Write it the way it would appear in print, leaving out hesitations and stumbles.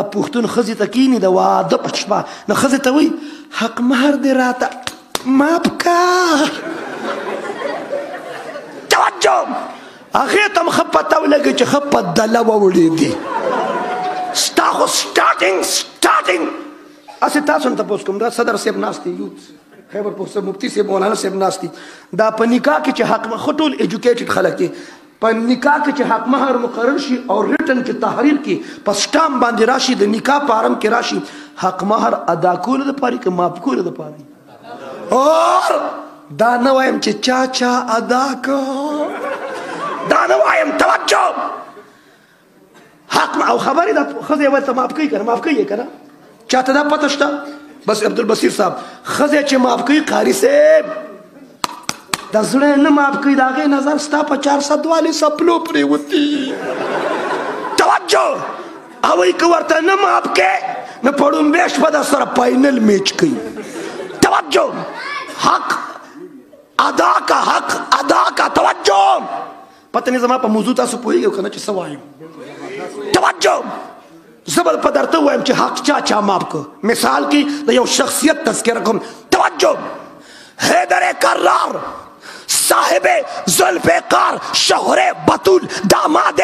پښتون ښځې ته کیني د واده په شپه نو ښځې ته وایي حق مهر دې راته ماف کا توجه هغې ته هم ښه پته ولګي چې ښه په دله ووړېدي ستا خو سټارټینګ هسې تاسو نه تپوس کوم دا صدر صاحب ناست دی یوت خیبر پختون مفتي صاحب مولانا صاحب ناست دي دا په نکاح کې چې حق ښه ټول ایجوکیټډ خلک دي په نکاح کې چې حق مهر مقرر شي او ریټن کې تحریر کې په سټامپ باندې راشي د نکاح فارم کې راشي حق مهر ادا کولو دپاره که معاف کولو دپاره اور دا نه وایم چې چا ادا کو دا نه وایم توجه حق او خبرې د ښځې ورته معاف کوي که نه معاف کوي که نه چاته دا پته شته بس عبدالبصیر صاحب ښځې چې معاف کوي قاري صاحب د زړه نه معاف کوي د هغې نظر ستا په 400 والې سپلو پرېوتي توجه هغوی که ورته نه معاف کوې نو په ړومبۍ شپه در سره فاینل میچ کوي توجه حق ادا کا توجه پته نه زما په موضوع تاسو پوهېږئ که نه چې څه وایم توجه زه به په درته ووایم چې حق چا معاف کړ مثال کې د یو شخصیت تذکره کوم توجه حیدر کرار صاحب ذوالفقار شوهر بتول داماد